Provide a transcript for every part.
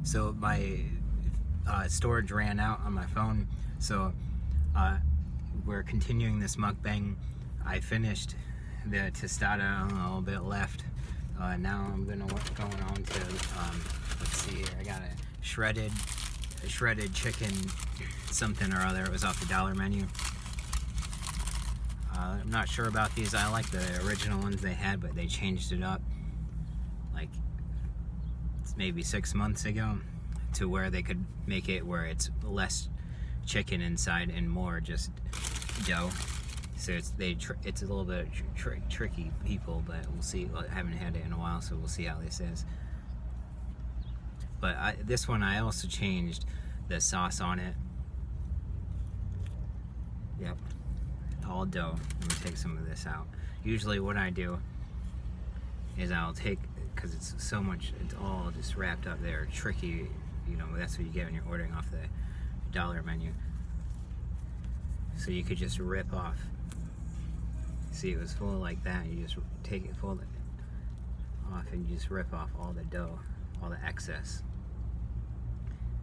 So my storage ran out on my phone, so we're continuing this mukbang. I finished the tostada, a little bit left. Now I'm going on to let's see here. I got a shredded chicken something or other. It was off the dollar menu. I'm not sure about these. I like the original ones they had, but they changed it up like maybe 6 months ago to where they could make it where it's less chicken inside and more just dough. So it's a little bit tricky, people, but we'll see. I haven't had it in a while, so we'll see how this is. But this one I also changed the sauce on it. Yep, all dough. I'm gonna take some of this out. Usually what I do is I'll take, because it's so much, it's all just wrapped up there, tricky, you know, that's what you get when you're ordering off the dollar menu. So you could just rip off. See, it was full like that. You just take it full off and you just rip off all the dough, all the excess.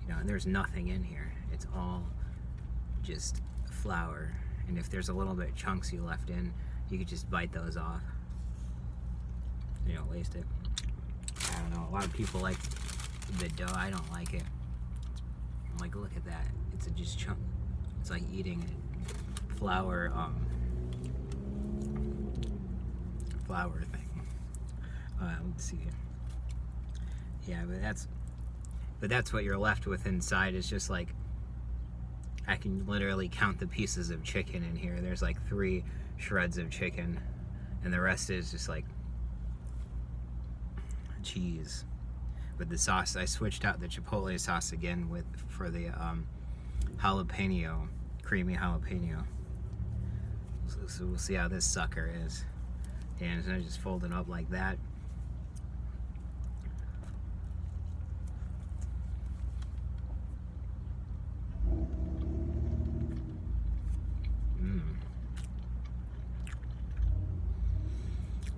You know, and there's nothing in here. It's all just flour. And if there's a little bit of chunks you left in, you could just bite those off. You don't waste it. I don't know. A lot of people like the dough. I don't like it. I'm like, look at that. It's just chunk. It's like eating flour. Flour thing. Let's see. Yeah, but that's what you're left with inside. Is just like, I can literally count the pieces of chicken in here. There's like 3 shreds of chicken, and the rest is just like cheese. With the sauce, I switched out the chipotle sauce again for the jalapeno, creamy jalapeno. So we'll see how this sucker is. And so I just fold it up like that.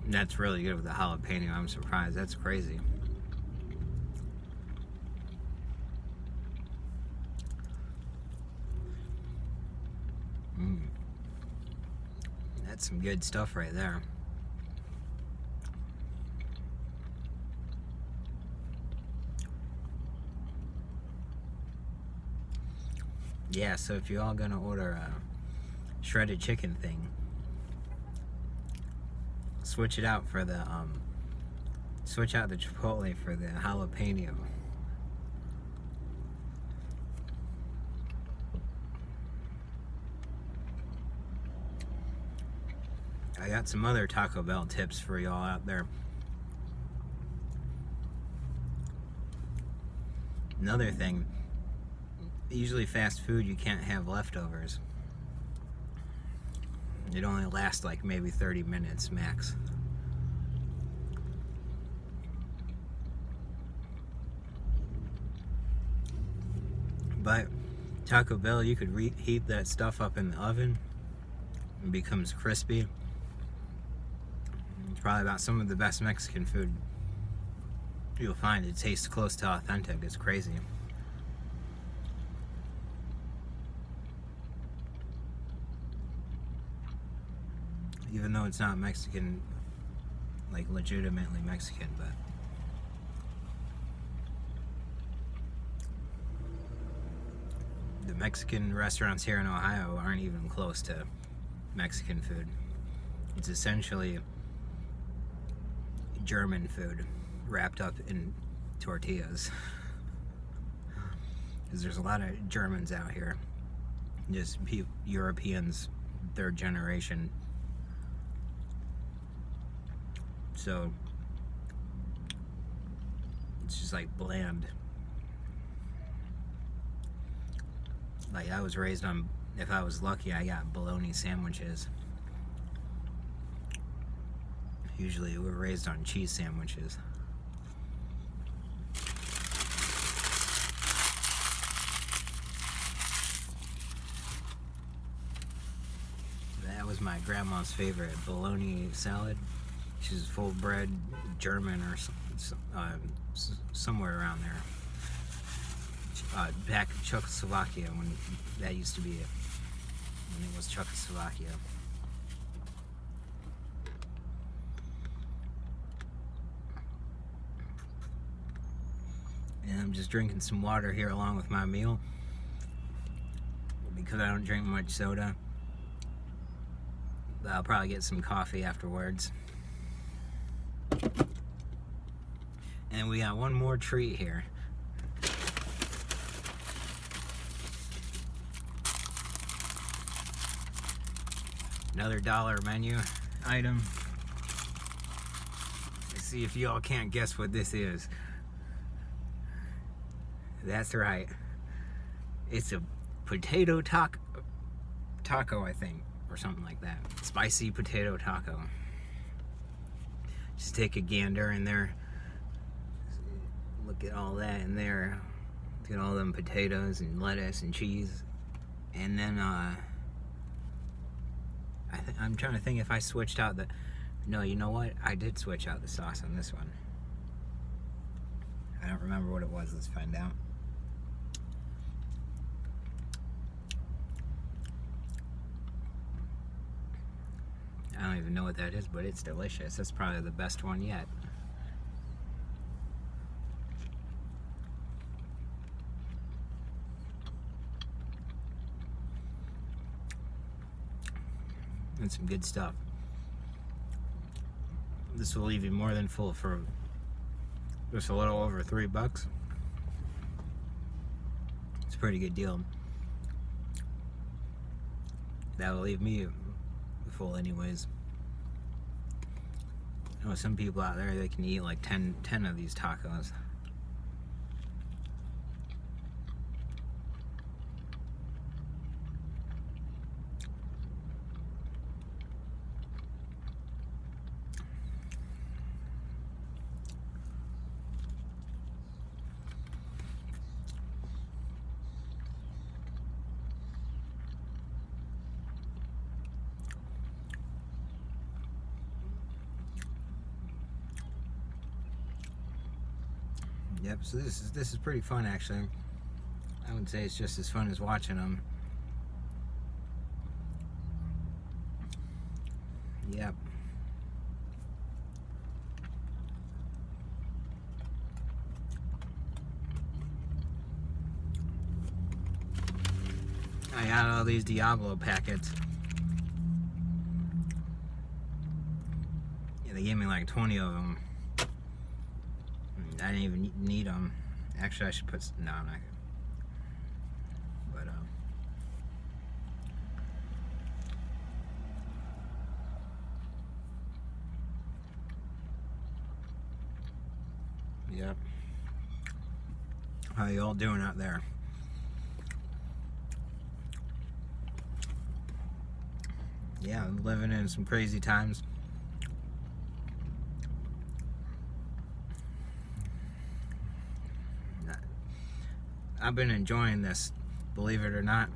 That's really good with the jalapeno. I'm surprised. That's crazy. That's some good stuff right there. Yeah, so if you're all gonna order a shredded chicken thing, switch it out for the switch out the chipotle for the jalapeno. I got some other Taco Bell tips for y'all out there. Another thing, usually fast food you can't have leftovers. It only lasts like maybe 30 minutes max. But Taco Bell, you could heat that stuff up in the oven. It becomes crispy. It's probably about some of the best Mexican food you'll find. It tastes close to authentic. It's crazy. Even though it's not Mexican, like legitimately Mexican, but the Mexican restaurants here in Ohio aren't even close to Mexican food. It's essentially German food wrapped up in tortillas. Because there's a lot of Germans out here, just Europeans, 3rd generation. So it's just like bland. Like I was raised on, if I was lucky, I got bologna sandwiches. Usually we're raised on cheese sandwiches. That was my grandma's favorite, bologna salad. She's full bred German or somewhere around there. back in Czechoslovakia, when that used to be it, when it was Czechoslovakia. And I'm just drinking some water here along with my meal because I don't drink much soda. But I'll probably get some coffee afterwards. And we got one more treat here. Another dollar menu item. Let's see if y'all can't guess what this is. That's right. It's a potato taco, I think, or something like that. Spicy potato taco. Just take a gander in there. Look at all that in there. Look at all them potatoes and lettuce and cheese. And then I'm trying to think if I switched out the... No, you know what? I did switch out the sauce on this one. I don't remember what it was. Let's find out. I don't even know what that is, but it's delicious. That's probably the best one yet. And some good stuff. This will leave you more than full for just a little over $3. It's a pretty good deal. That will leave me full anyways. I know some people out there, they can eat like 10 of these tacos. Yep, so this is pretty fun actually. I would say it's just as fun as watching them. Yep. I got all these Diablo packets. Yeah, they gave me like 20 of them. I didn't even need them. Actually, I should put... No, I'm not. But, yep. How you all doing out there? Yeah, I'm living in some crazy times. I've been enjoying this, believe it or not.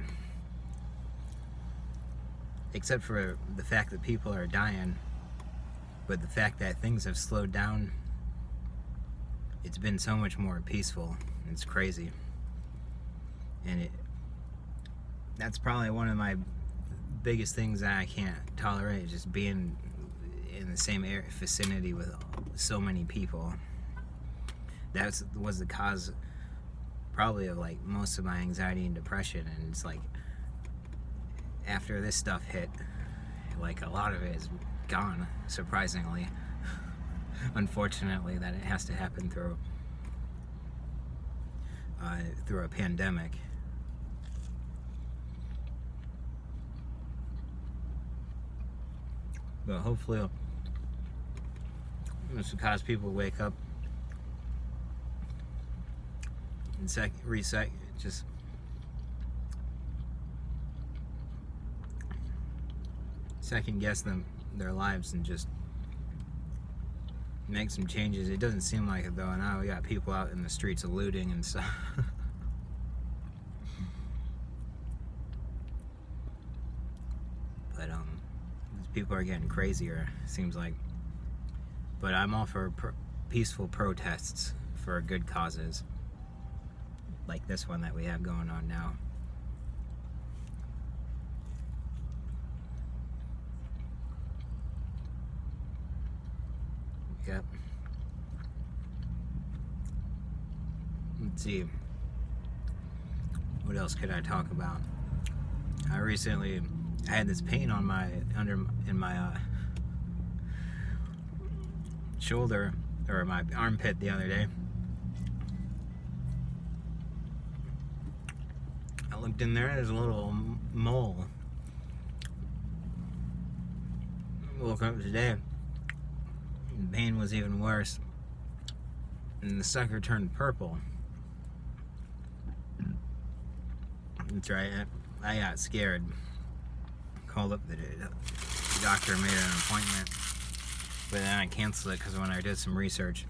Except for the fact that people are dying. But the fact that things have slowed down, it's been so much more peaceful. It's crazy. And that's probably one of my biggest things that I can't tolerate, is just being in the same vicinity with so many people. That was the cause probably of like most of my anxiety and depression. And it's like after this stuff hit, like a lot of it is gone, surprisingly. Unfortunately, that it has to happen through a pandemic. But hopefully this will cause people to wake up and just second guess their lives and just make some changes. It doesn't seem like it though. Now we got people out in the streets looting and stuff. But people are getting crazier, it seems like. But I'm all for peaceful protests for good causes. like this one that we have going on now. Yep. Let's see. What else could I talk about? I had this pain on my in my shoulder or my armpit the other day. I looked in there's a little mole. Woke up today, the pain was even worse, and the sucker turned purple. That's right, I got scared. Called up the doctor, made an appointment, but then I canceled it because when I did some research,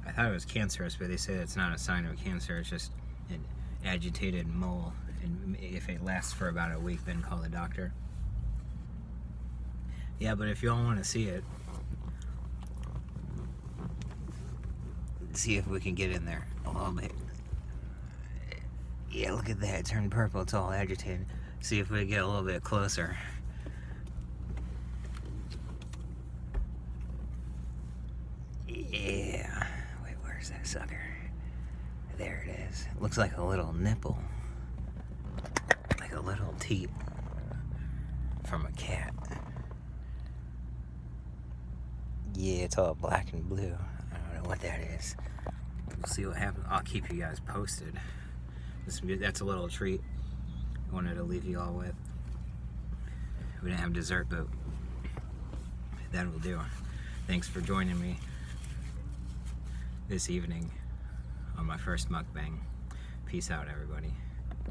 I thought it was cancerous, but they say it's not a sign of cancer, it's just an agitated mole, and if it lasts for about a week, then call the doctor. Yeah, but if you all want to see it, see if we can get in there a little bit. Yeah, look at that, it turned purple, it's all agitated. See if we get a little bit closer. Yeah, wait, where's that sucker? There it is. It looks like a little nipple. Like a little teat from a cat. Yeah, it's all black and blue. I don't know what that is. We'll see what happens. I'll keep you guys posted. That's a little treat I wanted to leave you all with. We didn't have dessert, but that will do. Thanks for joining me this evening on my first mukbang. Peace out, everybody.